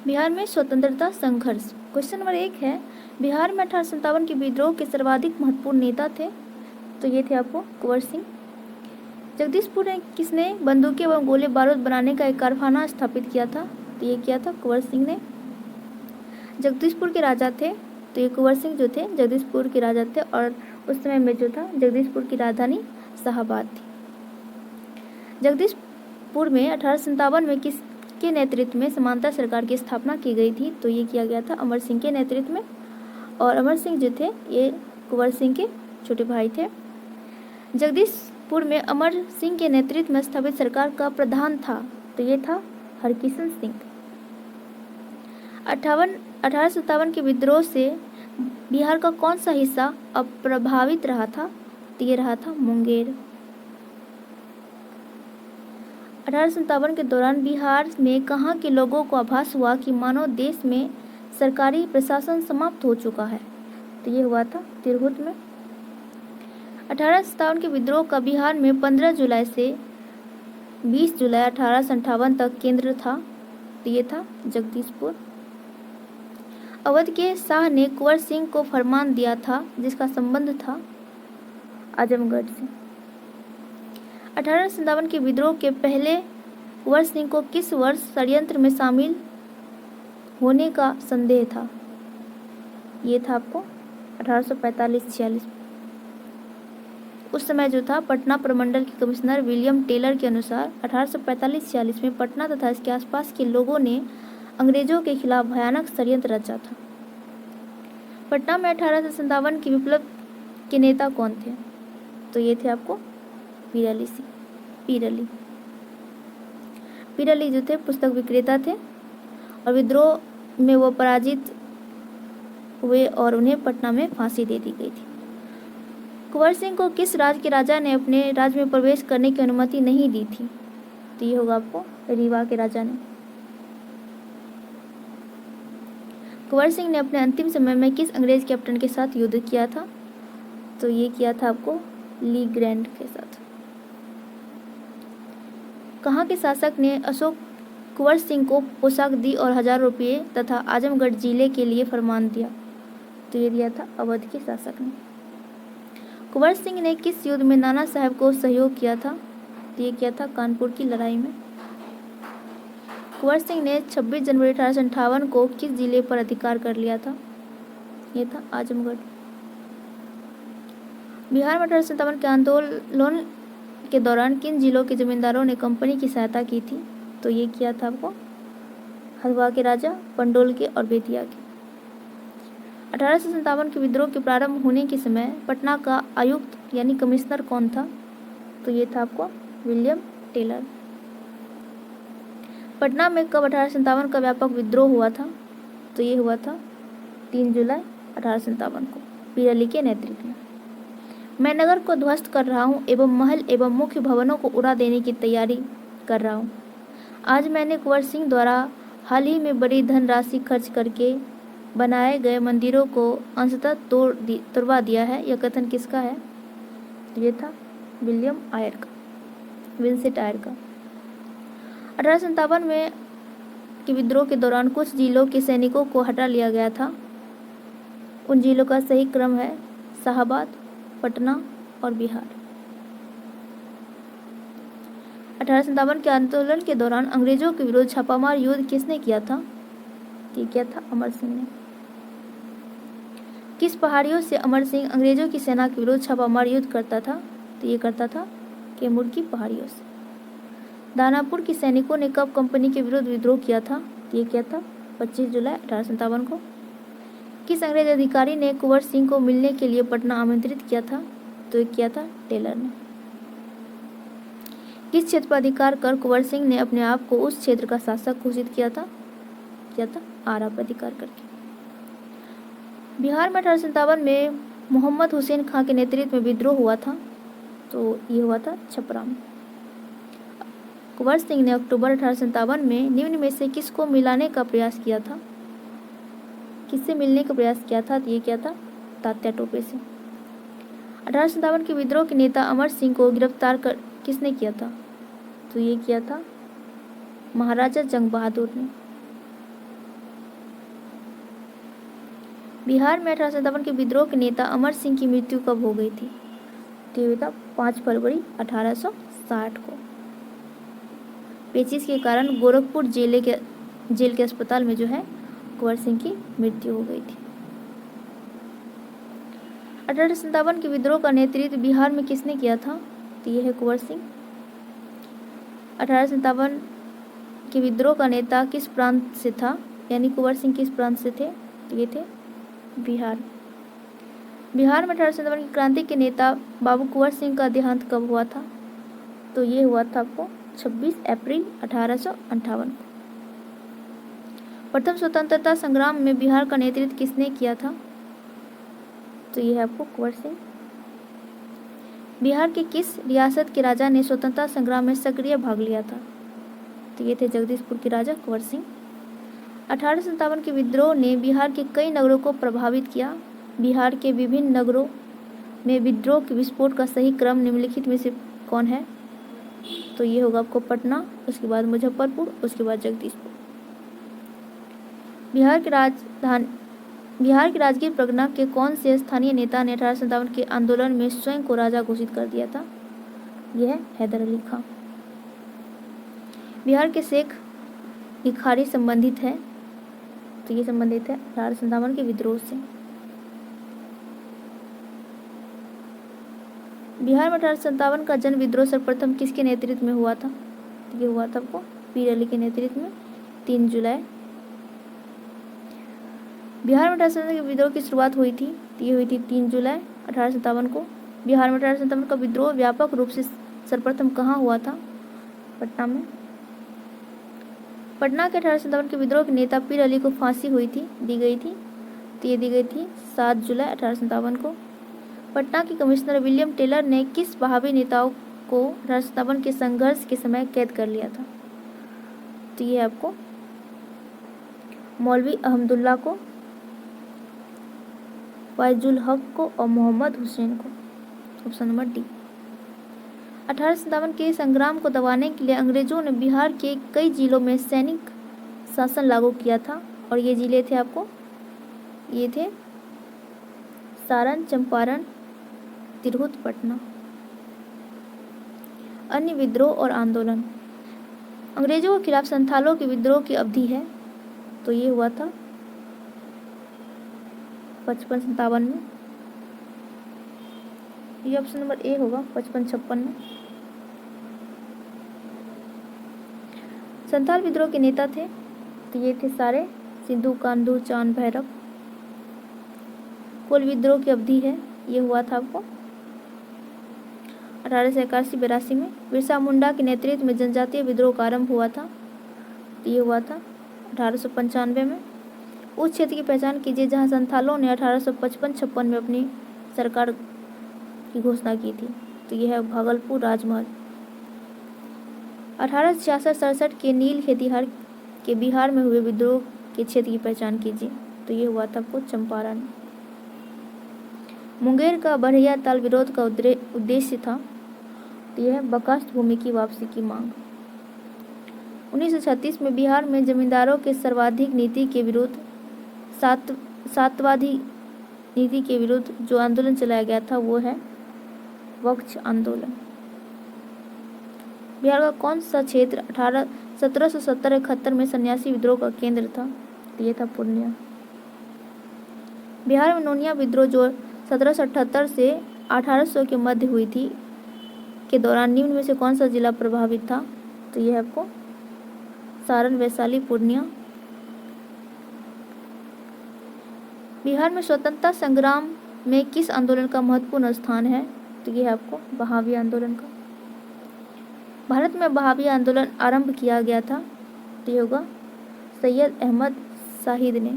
बिहार में स्वतंत्रता संघर्ष। क्वेश्चन नंबर 1 है, बिहार में 1857 के विद्रोह के सर्वाधिक महत्वपूर्ण नेता थे। तो ये थे आपको कुंवर सिंह। जगदीशपुर में किसने बंदूकें एवं गोले बारूद बनाने का एक कारखाना स्थापित किया था? तो ये किया था कुंवर सिंह ने। जगदीशपुर के राजा थे, तो ये कुंवर सिंह जो थे जगदीशपुर के राजा थे, और उस समय में जो था जगदीशपुर की राजधानी शाहाबाद थी। जगदीशपुर में 1857 में किसके नेतृत्व में समांतर सरकार की स्थापना की गई थी? तो ये किया गया था अमर सिंह के नेतृत्व में, और अमर सिंह जो थे ये कुंवर सिंह के छोटे भाई थे। जगदीशपुर में अमर सिंह के नेतृत्व में स्थापित सरकार का प्रधान था, तो ये था हरकिशन सिंह। 1857 के विद्रोह से बिहार का कौन सा हिस्सा अप्रभावित रहा था? तो ये रहा था मुंगेर। 1857 के दौरान बिहार में कहाँ के लोगों को आभास हुआ कि मानो देश में सरकारी प्रशासन समाप्त हो चुका है? तो ये हुआ था तिरहुत में। 1857 के विद्रोह का बिहार में 15 जुलाई से 20 जुलाई 1858 तक केंद्र था, तो ये था जगदीशपुर। अवध के शाह ने कुंवर सिंह को फरमान दिया था जिसका संबंध था आजमगढ़ से। 1857 के विद्रोह के पहले कुंवर सिंह को किस वर्ष षड्यंत्र में शामिल होने का संदेह था? ये था आपको 1845-46। उस समय जो था पटना प्रमंडल के कमिश्नर विलियम टेलर के अनुसार 1845-46 में पटना तथा इसके आसपास के लोगों ने अंग्रेजों के खिलाफ भयानक षड्यंत्र रचा था। पटना में 1857 के विप्लव के नेता कौन थे? तो ये थे आपको पीर अली जो थे पुस्तक विक्रेता थे, और विद्रोह में वो पराजित हुए और उन्हें पटना में फांसी दे दी गई थी। कुंवर सिंह को किस राज्य के राजा ने अपने राज्य में प्रवेश करने की अनुमति नहीं दी थी? तो ये होगा आपको रीवा के राजा ने। कुंवर सिंह ने अपने अंतिम समय में किस अंग्रेज कैप्टन के साथ युद्ध किया था? तो ये किया था आपको ली ग्रैंड के साथ। कहाँ के शासक ने अशोक कुंवर सिंह को पोशाक दी और 1000 रुपये तथा आजमगढ़ जिले के लिए फरमान दिया? तो ये दिया था अवध के शासक ने। कुंवर सिंह ने किस युद्ध में नाना साहब को सहयोग किया था? तो ये किया था कानपुर की लड़ाई में। कुंवर सिंह ने 26 जनवरी 1858 को किस जिले पर अधिकार कर लिया था? ये था आजमगढ़। बिहार में 1857 के आंदोलन के दौरान किन जिलों के जमींदारों ने कंपनी की सहायता की थी? तो ये किया था आपको हलवा के राजा, पंडोल के और बेतिया के। 1857 के विद्रोह के प्रारंभ होने के समय पटना का आयुक्त यानी कमिश्नर कौन था? तो ये था आपको विलियम टेलर। पटना में कब 1857 का व्यापक विद्रोह हुआ था? तो ये हुआ था 3 जुलाई 1857 को पीर अली के नेतृत्व में। मैं नगर को ध्वस्त कर रहा हूँ एवं महल एवं मुख्य भवनों को उड़ा देने की तैयारी कर रहा हूँ। आज मैंने कुंवर सिंह द्वारा हाल ही में बड़ी धनराशि खर्च करके बनाए गए मंदिरों को अंशतः तोड़वा दिया है। यह कथन किसका है? ये था विंसेंट आयर का। 1857 में के विद्रोह के दौरान कुछ जिलों के सैनिकों को हटा लिया गया था। उन जिलों का सही क्रम है शाहाबाद, पटना और बिहार। 1857 के आंदोलन के दौरान अंग्रेजों के विरुद्ध छापामार युद्ध किसने किया था? ये किया था अमर सिंह ने। किस पहाड़ियों से अमर सिंह अंग्रेजों की सेना के विरुद्ध छापामार युद्ध करता था? तो ये करता था कैमूर की पहाड़ियों से। दानापुर के सैनिकों ने कब कंपनी के विरुद्ध विद्रोह किया था? तो ये किया था 25 जुलाई 1857 को। किस अंग्रेज अधिकारी ने कुंवर सिंह को मिलने के लिए पटना आमंत्रित किया था? तो ये किया था टेलर ने। किस क्षेत्र पर अधिकार कर कुंवर सिंह ने अपने आप को उस क्षेत्र का शासक घोषित किया था? आरा पर अधिकार करके। बिहार में 1857 में मोहम्मद हुसैन खां के नेतृत्व में विद्रोह हुआ था, तो ये हुआ था छपरा में। कुंवर सिंह ने अक्टूबर 1857 में निम्न में से किसको मिलाने का प्रयास किया था? किससे मिलने का प्रयास किया था? तो ये किया था तात्या टोपे से। 1857 के विद्रोह के नेता अमर सिंह को गिरफ्तार कर किसने किया था? तो ये किया था महाराजा जंग बहादुर ने। बिहार में 1857 के विद्रोह के नेता अमर सिंह की मृत्यु कब हो गई थी? तो ये था 5 फरवरी 1860 को। पेचिश के कारण गोरखपुर जेल के अस्पताल में जो है कुंवर सिंह की मृत्यु हो गई थी। 1857 के विद्रोह का नेतृत्व बिहार में किसने किया था? तो ये है कुंवर सिंह। 1857 के विद्रोह का नेता किस प्रांत से था, यानी कुंवर सिंह किस प्रांत से थे? तो ये थे बिहार। बिहार में 1857 की क्रांति के नेता बाबू कुंवर सिंह का देहांत कब हुआ था? तो ये हुआ था आपको 26 अप्रैल 1858 को। प्रथम स्वतंत्रता संग्राम में बिहार का नेतृत्व किसने किया था? तो ये है आपको कुंवर सिंह। बिहार के किस रियासत के राजा ने स्वतंत्रता संग्राम में सक्रिय भाग लिया था? तो ये थे जगदीशपुर के राजा कुंवर सिंह। 1857 के विद्रोह ने बिहार के कई नगरों को प्रभावित किया। बिहार के विभिन्न नगरों में विद्रोह के विस्फोट का सही क्रम निम्नलिखित में से कौन है? तो ये होगा आपको पटना, उसके बाद मुजफ्फरपुर, उसके बाद जगदीशपुर। बिहार की राजकीय परगना के कौन से स्थानीय नेता ने 1857 के आंदोलन में स्वयं को राजा घोषित कर दिया था? यह है हैदर अली खां। बिहार के शेख लिखारी संबंधित है, तो ये संबंधित है 1857 के विद्रोह से। बिहार में 1857 का जन विद्रोह सर्वप्रथम किसके नेतृत्व में हुआ था? तो ये हुआ था आपको पीर अली के नेतृत्व में 3 जुलाई। बिहार में 1857 के विद्रोह की शुरुआत हुई थी, तो ये हुई थी 3 जुलाई 1857 को। बिहार में 1857 का विद्रोह व्यापक रूप से सर्वप्रथम कहाँ हुआ था? पटना में। पटना के 1857 के विद्रोह के नेता पीर अली को फांसी दी गई थी, तो ये दी गई थी 7 जुलाई 1857 को। पटना के कमिश्नर विलियम टेलर ने किस वहाबी नेताओं को 1857 के संघर्ष के समय कैद कर लिया था? तो ये आपको मौलवी अहमदुल्ला को, फैजुल हक को और मोहम्मद हुसैन को। Option number D. 1857 के संग्राम को दबाने के लिए अंग्रेजों ने बिहार के कई जिलों में सैनिक शासन लागू किया था, और ये जिले थे आपको, ये थे सारण, चंपारण, तिरहुत, पटना। अन्य विद्रोह और आंदोलन। अंग्रेजों के खिलाफ संथालों के विद्रोह की अवधि है, तो ये हुआ था 55-57 में। ये ऑप्शन नंबर ए होगा 55-56 में। संथाल विद्रोह के नेता थे, तो ये थे सारे सिद्धू कान्हू चांद भैरव। कोल विद्रोह की अवधि है, ये हुआ था आपको 1881-82 में। बिरसा मुंडा के नेतृत्व में जनजातीय विद्रोह का आरंभ हुआ था, तो ये हुआ था 1895 में। उस क्षेत्र की पहचान कीजिए जहां संथालों ने 1855-56 में अपनी सरकार की घोषणा की थी, तो यह है भागलपुर राजमहल। 1866-67 के नील खेतिहर के बिहार में हुए विद्रोह के क्षेत्र की पहचान कीजिए, तो ये हुआ था आपको चंपारण। मुंगेर का बढ़िया ताल विरोध का उद्देश्य था, तो यह बकास्त भूमि की वापसी की मांग। 1936 में बिहार में जमींदारों के सर्वाधिक नीति के विरुद्ध सातवादी नीति के विरुद्ध जो आंदोलन चलाया गया था वो है वक्ष आंदोलन। बिहार का कौन सा क्षेत्र 1770-71 में सन्यासी विद्रोह का केंद्र था? ये था पूर्णिया। बिहार में नोनिया विद्रोह जो 1778 से 1800 के मध्य हुई थी के दौरान निम्न में से कौन सा जिला प्रभावित था? तो यह है आपको सारण, वैशाली, पूर्णिया। बिहार में स्वतंत्रता संग्राम में किस आंदोलन का महत्वपूर्ण स्थान है? तो यह है आपको बहावी आंदोलन का। भारत में बहावी आंदोलन आरंभ किया गया था, तो यह होगा सैयद अहमद साहिद ने।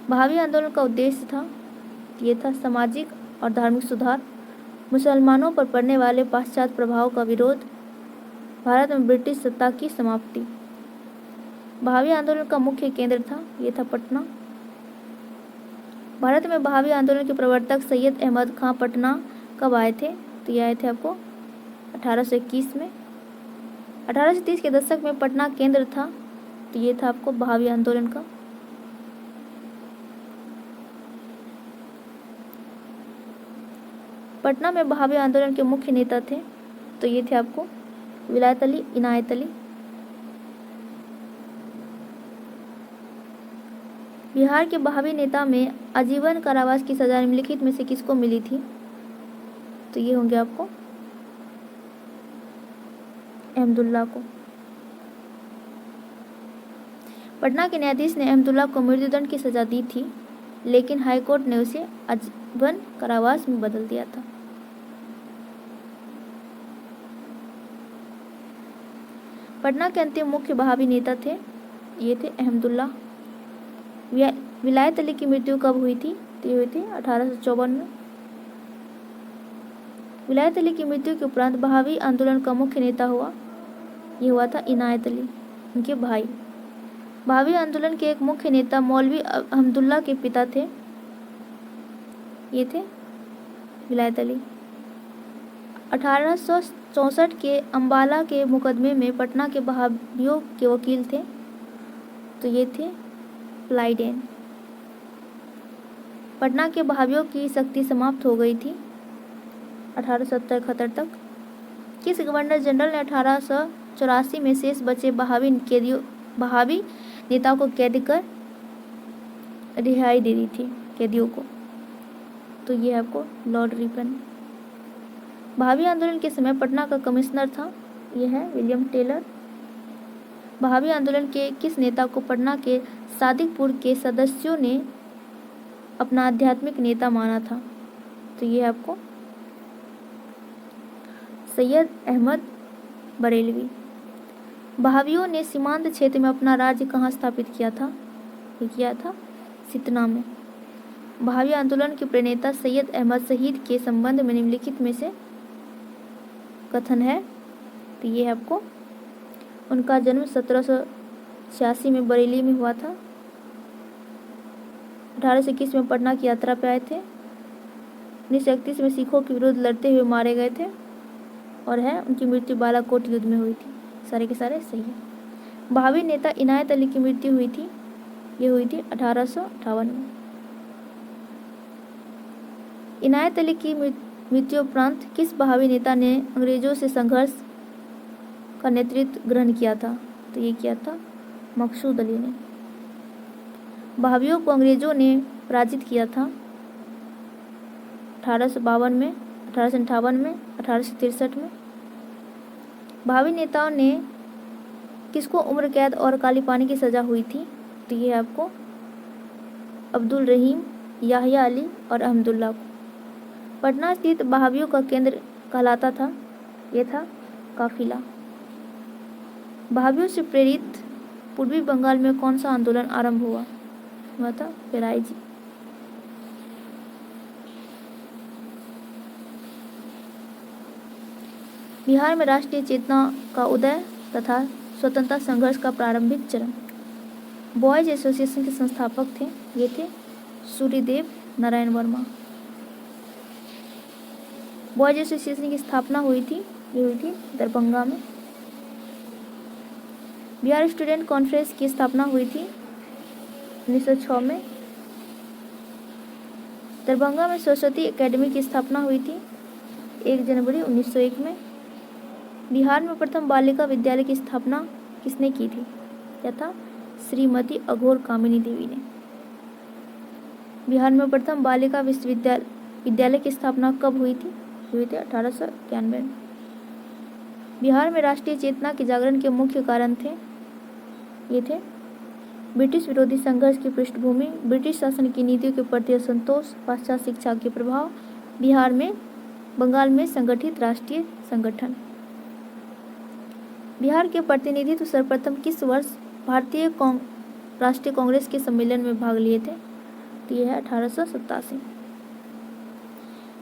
बहावी आंदोलन का उद्देश्य था, ये था सामाजिक और धार्मिक सुधार, मुसलमानों पर पड़ने वाले पाश्चात्य प्रभाव का विरोध, भारत में ब्रिटिश सत्ता की समाप्ति। बहावी आंदोलन का मुख्य केंद्र था, ये था पटना। भारत में बहावी आंदोलन के प्रवर्तक सैयद अहमद खां पटना कब आए थे? तो ये आए थे आपको 1821 में। 1830 के दशक में पटना केंद्र था, तो ये था आपको बहावी आंदोलन का। पटना में बहावी आंदोलन के मुख्य नेता थे, तो ये थे आपको विलायत अली, इनायत अली। बिहार के बहावी नेता में आजीवन कारावास की सजा निम्नलिखित में से किसको मिली थी, तो ये होंगे आपको अहमदुल्ला को। पटना के न्यायाधीश ने अहमदुल्ला को मृत्युदंड की सजा दी थी, लेकिन हाईकोर्ट ने उसे आजीवन कारावास में बदल दिया था। पटना के अंतिम मुख्य बहावी नेता थे, ये थे अहमदुल्ला। विलायत अली की मृत्यु कब हुई थी, तो ये हुई थी 1854 में। विलायत अली की मृत्यु के उपरांत बहावी आंदोलन का मुख्य नेता ये हुआ था इनायत अली, उनके भाई। बहावी आंदोलन के एक मुख्य नेता मौलवी अहमदुल्ला के पिता थे, ये थे विलायत अली। 1864 के अम्बाला के मुकदमे में पटना के बहावियों के वकील थे, तो ये थे प्लाइडेन। पटना के बहावियों की शक्ति समाप्त हो गई थी 1871 तक। किस गवर्नर जनरल ने 1884 में शेष बचे बहावी नेताओं को कैद कर रिहाई दे दी थी कैदियों को, तो ये आपको लॉर्ड रिपन। बहावी आंदोलन के समय पटना का कमिश्नर था, यह है विलियम टेलर। बहावी आंदोलन के किस नेता को पटना के सादिकपुर के सदस्यों ने अपना आध्यात्मिक नेता माना था, तो ये आपको सैयद अहमद बरेलवी। बहावियों ने सीमांत क्षेत्र में अपना राज्य कहाँ स्थापित किया था, ये किया था सितना में। बहावी आंदोलन के प्रणेता सैयद अहमद शहीद के संबंध में निम्नलिखित में से कथन है, तो ये आपको उनका जन्म 1786 में बरेली में हुआ था। 1821 में पटना की यात्रा पे आए थे। 1931 में सिखों के विरुद्ध लड़ते हुए मारे गए थे, और है उनकी मृत्यु बालाकोट युद्ध में हुई थी। सारे के सारे सही है। बहावी नेता इनायत अली की मृत्यु हुई थी, ये हुई थी 1858 में। इनायत अली की मृत्यु उपरांत किस बहावी नेता ने अंग्रेजों से संघर्ष का नेतृत्व ग्रहण किया था, तो ये किया था मकसूद अली ने। बहावियों को अंग्रेजों ने पराजित किया था 1852 में, 1858 में, 1863 में। बहावी नेताओं ने किसको उम्र कैद और काली पानी की सजा हुई थी, तो ये आपको अब्दुल रहीम, याहिया अली और अहमदुल्ला को। पटना स्थित बहावियों का केंद्र कहलाता था, ये था काफिला। बहावियों से प्रेरित पूर्वी बंगाल में कौन सा आंदोलन आरंभ हुआ था पेराई। बिहार में राष्ट्रीय चेतना का उदय तथा स्वतंत्रता संघर्ष का प्रारंभिक चरण। बॉयज एसोसिएशन के संस्थापक थे, ये थे सूर्यदेव नारायण वर्मा। बॉयज एसोसिएशन की स्थापना हुई थी, ये हुई थी दरभंगा में। बिहार स्टूडेंट कॉन्फ्रेंस की स्थापना हुई थी 1906 में। दरभंगा में सरस्वती एकेडमी की स्थापना हुई थी 1 जनवरी 1901 में। बिहार में प्रथम बालिका विद्यालय की स्थापना किसने की थी, क्या था श्रीमती अघोर कामिनी देवी ने। बिहार में प्रथम बालिका विद्यालय की स्थापना कब हुई थी 1891 में। बिहार में राष्ट्रीय चेतना के जागरण के मुख्य कारण थे, ये थे ब्रिटिश विरोधी संघर्ष की पृष्ठभूमि, ब्रिटिश शासन की नीतियों के प्रति असंतोष, पाश्चात्य शिक्षा के प्रभाव, बिहार में बंगाल में संगठित राष्ट्रीय संगठन। बिहार के प्रतिनिधित्व सर्वप्रथम किस वर्ष भारतीय राष्ट्रीय कांग्रेस के सम्मेलन में भाग लिए थे, तो यह है 1887।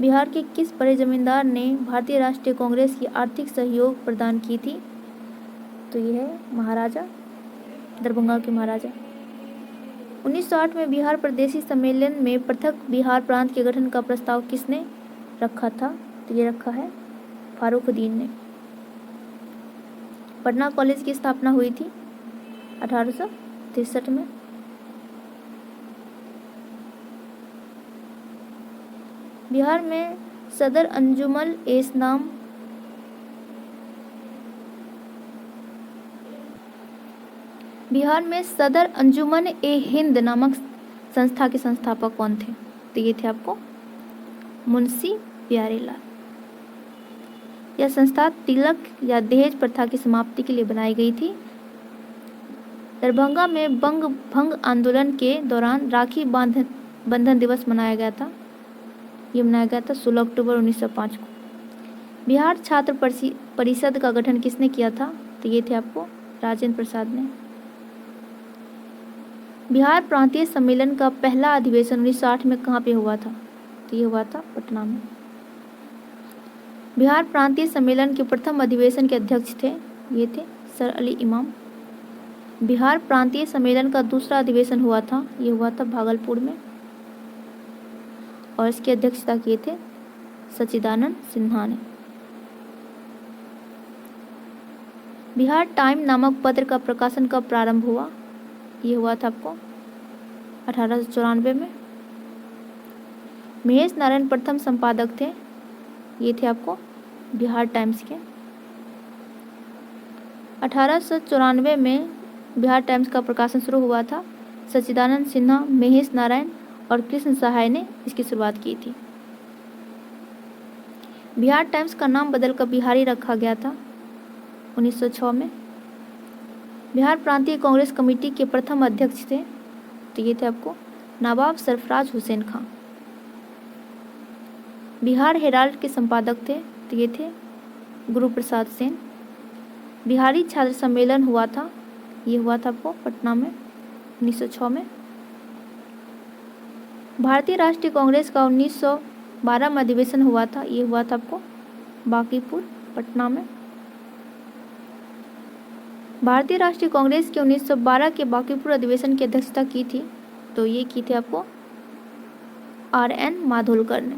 बिहार के किस बड़े जमींदार ने भारतीय राष्ट्रीय कांग्रेस की आर्थिक सहयोग प्रदान की थी, तो यह है महाराजा, दरभंगा के महाराजा। 1908 में बिहार प्रदेशी सम्मेलन में पृथक बिहार प्रांत के गठन का प्रस्ताव किसने रखा था, तो ये रखा है फारुखुद्दीन ने। पटना कॉलेज की स्थापना हुई थी 1863 में। बिहार में सदर अंजुमन ए इस्लाम बिहार में सदर अंजुमन ए हिंद नामक संस्था के संस्थापक कौन थे? तो ये थे आपको मुंशी प्यारेलाल। यह संस्था तिलक या दहेज प्रथा की समाप्ति के लिए बनाई गई थी। दरभंगा में बंग भंग आंदोलन के दौरान राखी बंधन दिवस मनाया गया था। ये मनाया गया था 16 अक्टूबर 1905 को। बिहार छात्र परिषद का गठन किसने किया था? तो ये थे आपको राजेंद्र प्रसाद ने। बिहार प्रांतीय सम्मेलन का पहला अधिवेशन 1908 में कहाँ पे हुआ था? तो ये हुआ था पटना में। बिहार प्रांतीय सम्मेलन के प्रथम अधिवेशन के अध्यक्ष थे, ये थे सर अली इमाम। बिहार प्रांतीय सम्मेलन का दूसरा अधिवेशन हुआ था, ये हुआ था भागलपुर में, और इसकी अध्यक्षता किए थे सच्चिदानंद सिन्हा ने। बिहार टाइम नामक पत्र का प्रकाशन कब प्रारंभ हुआ? ये हुआ था आपको 1894 में। महेश नारायण प्रथम संपादक थे, ये थे आपको बिहार टाइम्स के। 1894 में बिहार टाइम्स का प्रकाशन शुरू हुआ था। सच्चिदानंद सिन्हा, महेश नारायण और कृष्ण सहाय ने इसकी शुरुआत की थी। बिहार टाइम्स का नाम बदलकर बिहारी रखा गया था 1906 में। बिहार प्रांतीय कांग्रेस कमेटी के प्रथम अध्यक्ष थे, तो ये थे आपको नवाब सरफराज हुसैन खां। बिहार हेराल्ड के संपादक थे, तो ये थे गुरु प्रसाद सेन। बिहारी छात्र सम्मेलन हुआ था, ये हुआ था आपको पटना में 1906 में। भारतीय राष्ट्रीय कांग्रेस का 1912 में अधिवेशन हुआ था, ये हुआ था आपको बांकीपुर पटना में। भारतीय राष्ट्रीय कांग्रेस के 1912 के बांकीपुर अधिवेशन की अध्यक्षता की थी, तो ये की थी आपको RN माधोलकर ने।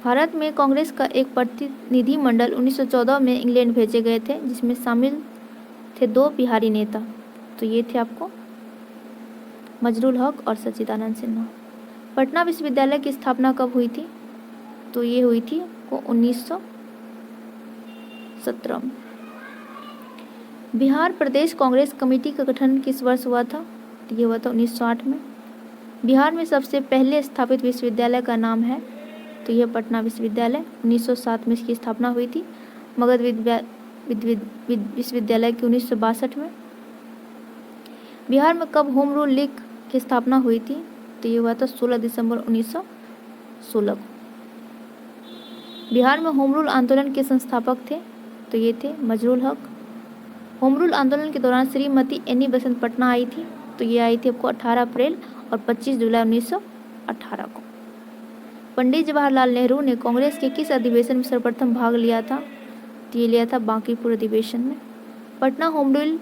भारत में कांग्रेस का एक प्रतिनिधिमंडल 1914 में इंग्लैंड भेजे गए थे, जिसमें शामिल थे 2 बिहारी नेता, तो ये थे आपको मजरुल हक और सच्चिदानंद सिन्हा। पटना विश्वविद्यालय की स्थापना कब हुई थी? तो ये हुई थी 1917 में। बिहार प्रदेश कांग्रेस कमेटी का गठन किस वर्ष हुआ था? तो ये हुआ था 1908 में। बिहार में सबसे पहले स्थापित विश्वविद्यालय का नाम है, तो यह पटना विश्वविद्यालय। 1907 में इसकी स्थापना हुई थी। मगध विश्वविद्यालय की 1962 में। बिहार में कब होम रूल लीग की स्थापना हुई थी? तो ये हुआ था 16 दिसंबर 1916 को। बिहार में होम रूल आंदोलन के संस्थापक थे, तो ये थे मजरुल हक। होम रूल आंदोलन के दौरान श्रीमती एनी बेसेंट पटना आई थी, तो ये आई थी आपको 18 अप्रैल और 25 जुलाई 1918 को। पंडित जवाहरलाल नेहरू ने कांग्रेस के किस अधिवेशन में सर्वप्रथम भाग लिया था? तो ये लिया था बांकीपुर अधिवेशन में। पटना होम रूल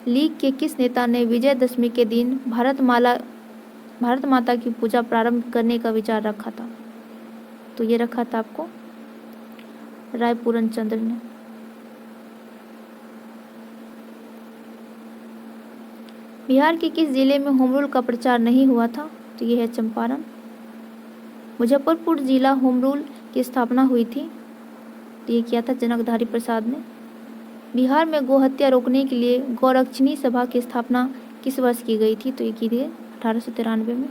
लीग के किस नेता ने विजयदशमी के दिन भारत माता की पूजा प्रारंभ करने का विचार रखा था? तो ये रखा था आपको रायपूरन चंद्र ने। बिहार के किस जिले में होम रूल का प्रचार नहीं हुआ था? तो ये है चंपारण। मुजफ्फरपुर जिला होम रूल की स्थापना हुई थी, तो ये किया था जनकधारी प्रसाद ने। बिहार में गोहत्या रोकने के लिए गौरक्षणी सभा की स्थापना किस वर्ष की गई थी? तो ये की थी 1893 में।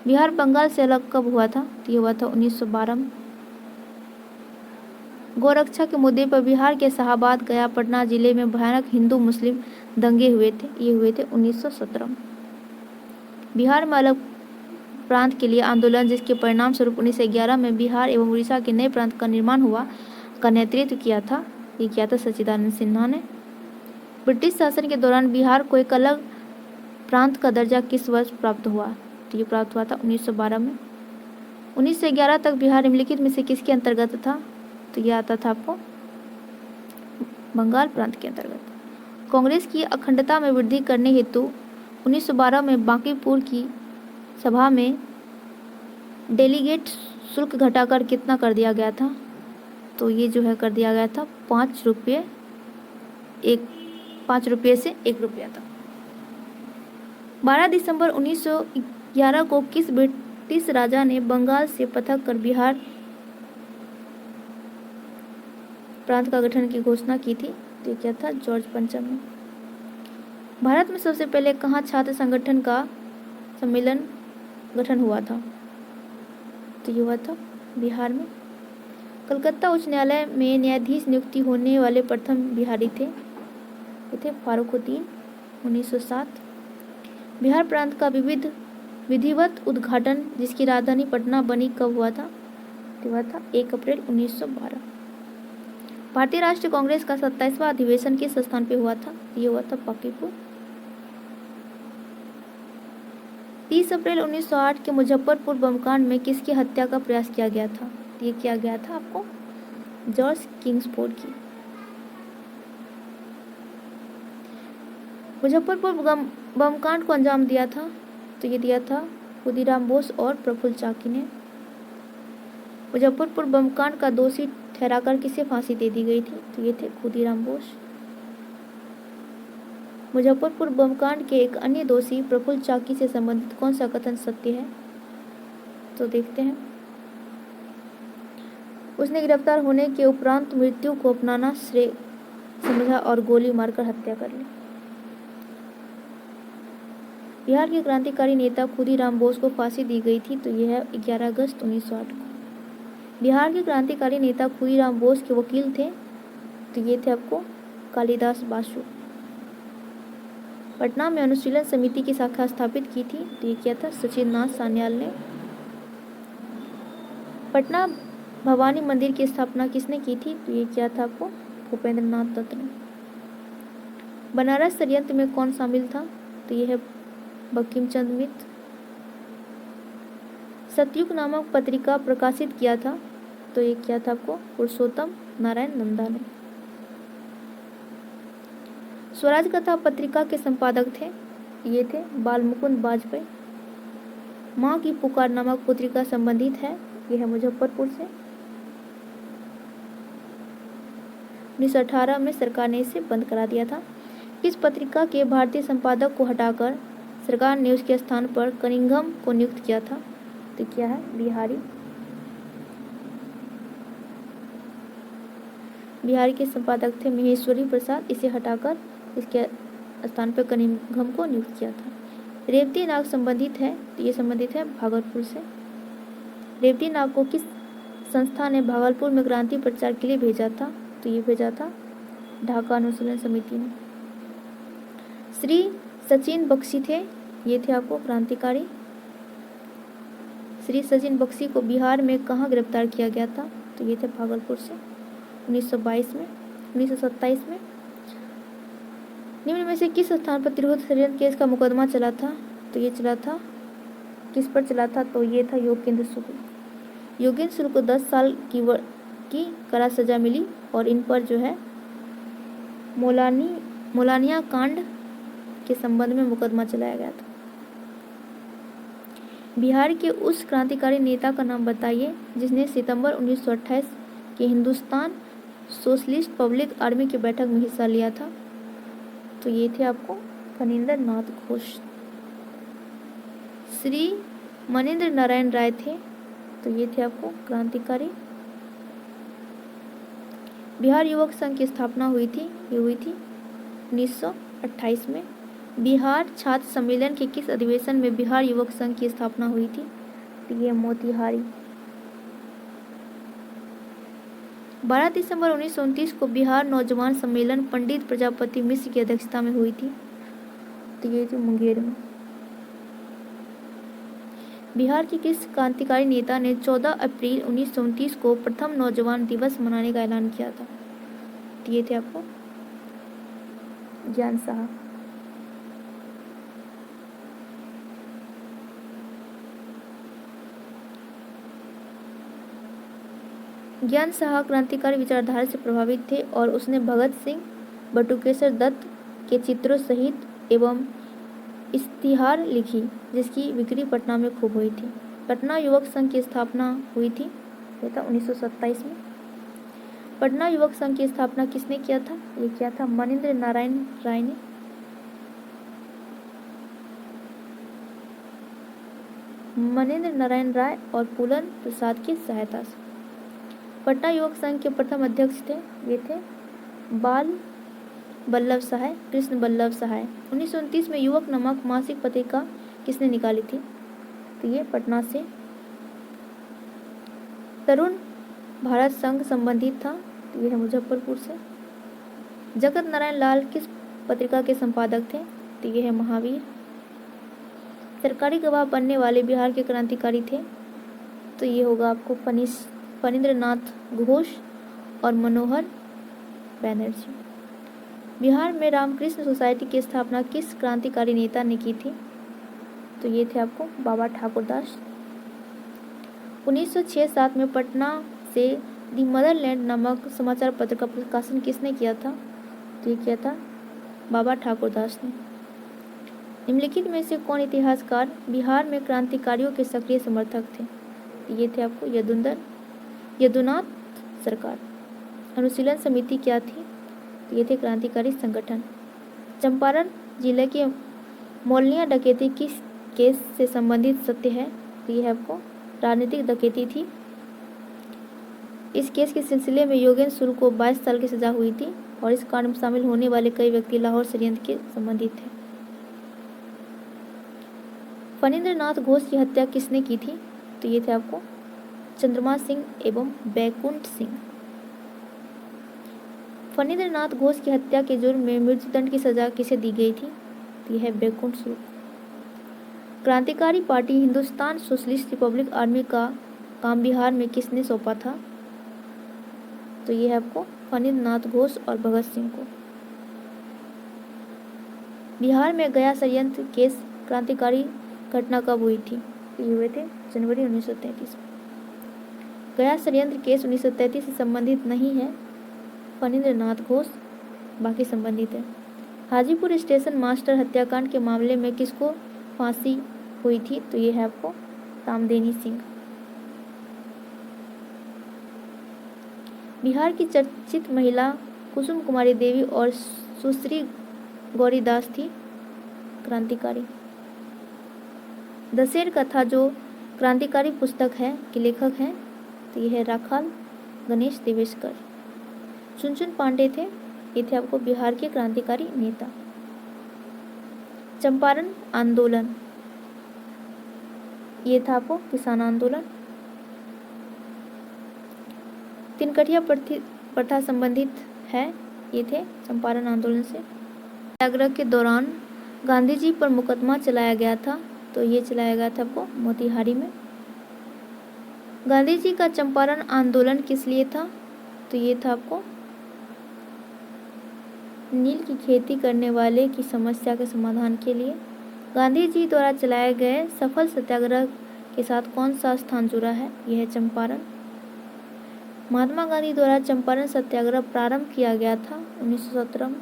बिहार बंगाल से अलग कब हुआ था? तो ये हुआ था 1912 में। गौरक्षा के मुद्दे पर बिहार के शाहाबाद, गया, पटना जिले में भयानक हिंदू मुस्लिम दंगे हुए थे, ये हुए थे 1917 में। बिहार में अलग प्रांत के लिए आंदोलन, जिसके परिणाम स्वरूप 1911 में बिहार एवं उड़ीसा के नए प्रांत का निर्माण हुआ, का नेतृत्व किया था, ये किया था सच्चिदानंद सिन्हा ने। ब्रिटिश शासन के दौरान बिहार को एक अलग प्रांत का दर्जा किस वर्ष प्राप्त हुआ? तो ये प्राप्त हुआ था 1912 में। 1911 तक बिहार निम्नलिखित में से किसके अंतर्गत था? तो ये आता था आपको बंगाल प्रांत के अंतर्गत। कांग्रेस की अखंडता में वृद्धि करने हेतु 1912 में बांकीपुर की सभा में डेलीगेट शुल्क घटाकर कितना कर दिया गया था? तो ये जो है कर दिया गया था 5 रुपये से 1 रुपया तक। 12 दिसंबर 1911 को किस ब्रिटिश राजा ने बंगाल से पृथक कर बिहार प्रांत का गठन की घोषणा की थी? तो ये क्या था? जॉर्ज पंचम ने। भारत में सबसे पहले कहाँ छात्र संगठन का सम्मेलन गठन हुआ था? तो ये हुआ था बिहार में। कलकत्ता उच्च न्यायालय में न्यायाधीश नियुक्ति होने वाले प्रथम बिहारी थे, ये थे फारुकुद्दीन, 1907। बिहार प्रांत का विधिवत उद्घाटन जिसकी राजधानी पटना बनी कब हुआ था? तो हुआ था 1 अप्रैल 1912। भारतीय राष्ट्रीय कांग्रेस का 27वां अधिवेशन किस स्थान पे हुआ था? ये हुआ था पाकीपुर। 30 अप्रैल 1908 के मुजफ्फरपुर बमकांड में किसकी हत्या का प्रयास किया गया था? ये किया गया था आपको जॉर्ज किंग्सफोर्ड की। मुजफ्फरपुर बमकांड को अंजाम दिया था? तो ये दिया था खुदीराम बोस और प्रफुल्ल चाकी ने। मुजफ्फरपुर बमकांड का दोषी ठहराकर किसे फांसी दे दी गई थी? तो ये थे खुदीराम बोस। मुजफ्फरपुर बमकांड के एक अन्य दोषी प्रफुल्ल चाकी से संबंधित कौन सा कथन सत्य है? तो देखते हैं। उसने गिरफ्तार होने के उपरांत मृत्यु को अपनाना श्रेय समझा और गोली मारकर हत्या कर ली। बिहार के क्रांतिकारी नेता खुदीराम बोस को फांसी दी गई थी? तो यह है 11 अगस्त 1908 को। बिहार के क्रांतिकारी नेता खुदीराम बोस के वकील थे? तो ये थे आपको कालिदास बासु। पटना में अनुशीलन समिति की शाखा स्थापित की थी? तो ये किया था सचिंद्रनाथ सान्याल ने। पटना भवानी मंदिर की स्थापना किसने की थी? तो ये किया था आपको भूपेंद्र नाथ दत्त ने। बनारस षड्यंत्र में कौन शामिल था? तो ये है बंकिम चंद्र मित्र। सतयुग नामक पत्रिका प्रकाशित किया था? तो ये किया था आपको पुरुषोत्तम नारायण नंदा ने। स्वराज कथा पत्रिका के संपादक थे? ये थे बालमुकुंद बाजपेयी। माँ की पुकार नामक पत्रिका संबंधित है? यह है मुजफ्फरपुर से। 1918 में सरकार ने इसे बंद करा दिया था। इस पत्रिका के भारतीय संपादक को हटाकर सरकार ने उसके स्थान पर कनिंघम को नियुक्त किया था? तो क्या है बिहारी। बिहारी के संपादक थे महेश्वरी प्रसाद। इसे हटाकर इसके स्थान पर कनिंघम को नियुक्त किया था। रेवती नाग संबंधित है? तो ये संबंधित है भागलपुर से। रेवती नाग को किस संस्था ने भागलपुर में क्रांति प्रचार के लिए भेजा था? तो ये भेजा था ढाका अनुशीलन समिति ने। श्री सचिन बख्शी थे? ये थे आपको क्रांतिकारी। श्री सचिन बख्शी को बिहार में कहाँ गिरफ्तार किया गया था? तो ये थे भागलपुर से 1927 में। निम्न में से किस स्थान पर तिरहुत षड्यंत्र केस का मुकदमा चला था? तो ये चला था किस पर चला था? तो ये था योगेंद्र शुक्ल। योगेंद्र शुक्ल को 10 साल की कड़ा सजा मिली और इन पर जो है मोलानिया कांड के संबंध में मुकदमा चलाया गया था। बिहार के उस क्रांतिकारी नेता का नाम बताइए जिसने सितंबर 1928 के हिंदुस्तान सोशलिस्ट पब्लिक आर्मी की बैठक में हिस्सा लिया था? तो ये थे आपको फणींद्र नाथ घोष। श्री मनेंद्र नारायण राय थे? तो ये थे आपको क्रांतिकारी। बिहार युवक संघ की स्थापना हुई थी? ये हुई थी 1928 में। बिहार छात्र सम्मेलन के किस अधिवेशन में बिहार युवक संघ की स्थापना हुई थी? तो ये मोतिहारी। 12 दिसंबर 1929 को बिहार नौजवान सम्मेलन पंडित प्रजापति मिश्र की अध्यक्षता में हुई थी? तो ये थी मुंगेर में। बिहार के किस क्रांतिकारी नेता ने 14 अप्रैल 1929 को प्रथम नौजवान दिवस मनाने का ऐलान किया था? तो ये थे आपको ज्ञान साहा। ज्ञान साहा क्रांतिकारी विचारधारा से प्रभावित थे और उसने भगत सिंह, बटुकेश्वर दत्त के चित्रों सहित एवं इश्तिहार लिखी जिसकी बिक्री पटना में खूब हुई थी। पटना युवक संघ की स्थापना हुई थी? ये था 1927 में। पटना युवक संघ की स्थापना किसने किया था? ये किया था मनेंद्र नारायण राय ने। मनेंद्र नारायण राय और पुलन प्रसाद की सहायता से। पटना युवक संघ के प्रथम अध्यक्ष थे, ये थे बाल बल्लभ सहाय, कृष्ण बल्लभ सहाय। 1929 में युवक नामक मासिक पत्रिका किसने निकाली थी? तो ये पटना से तरुण भारत संघ संबंधित था, तो ये है मुजफ्फरपुर से। जगत नारायण लाल किस पत्रिका के संपादक थे? तो ये है महावीर। सरकारी गवाह बनने वाले बिहार के क्रांतिकारी थे, तो ये होगा आपको फणींद्र नाथ घोष और मनोहर बैनर्जी। बिहार में रामकृष्ण सोसाइटी की स्थापना किस क्रांतिकारी नेता ने की थी? तो ये थे आपको बाबा ठाकुरदास। 1906-7 में पटना से दी मदरलैंड नामक समाचार पत्र का प्रकाशन किसने किया था? तो ये किया था बाबा ठाकुरदास ने। निम्नलिखित में से कौन इतिहासकार बिहार में क्रांतिकारियों के सक्रिय समर्थक थे? ये थे आपको यदुनाथ सरकार। अनुशीलन समिति क्या थी? तो ये थे क्रांतिकारी संगठन। चंपारण जिले के मोलनिया डकैती किस केस से संबंधित सत्य है? तो ये है आपको राजनीतिक डकैती थी। इस केस के सिलसिले में योगेंद्र सूर्य को 22 साल की सजा हुई थी और इस कांड में शामिल होने वाले कई व्यक्ति लाहौर षड्यंत्र के संबंधित थे। फणींद्र नाथ घोष की हत्या किसने की थी? तो ये थे आपको चंद्रमा सिंह एवं बैकुंठ सिंह। फणींद्र नाथ घोष की हत्या के जुर्म में मृत्युदंड की सजा किसे दी गई थी? तो यह है बैकुंठ सिंह। क्रांतिकारी party Hindustan socialist Republic army का काम बिहार में किसने सौंपा था? तो ये है आपको फणींद्र नाथ घोष और भगत सिंह को। बिहार में गया षड्यंत्र केस क्रांतिकारी घटना कब हुई थी? तो ये हुए थे जनवरी 1933 में। गया षड्यंत्र केस 1933 से संबंधित नहीं है फणींद्र नाथ घोष, बाकी संबंधित है। हाजीपुर स्टेशन मास्टर हत्याकांड के मामले में किसको फांसी हुई थी? तो ये है आपको रामदेनी सिंह। बिहार की चर्चित महिला कुसुम कुमारी देवी और सुश्री गौरीदास थी क्रांतिकारी। दशेर कथा जो क्रांतिकारी पुस्तक है के लेखक हैं, तो ये है राखाल गणेश देवेशकर। चुनचुन पांडे थे, ये थे आपको बिहार के क्रांतिकारी नेता। चंपारण आंदोलन, ये था आपको किसान आंदोलन। तिनकठिया प्रथा संबंधित है, ये थे चंपारण आंदोलन से। सत्याग्रह के दौरान गांधी जी पर मुकदमा चलाया गया था, तो ये चलाया गया था आपको मोतिहारी में। गांधी जी का चंपारण आंदोलन किस लिए था? तो ये था आपको नील की खेती करने वाले की समस्या के समाधान के लिए। गांधी जी द्वारा चलाए गए सफल सत्याग्रह के साथ कौन सा स्थान जुड़ा है? यह है चंपारण। महात्मा गांधी द्वारा चंपारण सत्याग्रह प्रारंभ किया गया था 1917 में।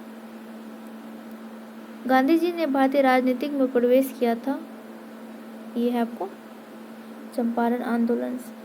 गांधी जी ने भारतीय राजनीतिक में प्रवेश किया था, यह है आपको चंपारण आंदोलन से।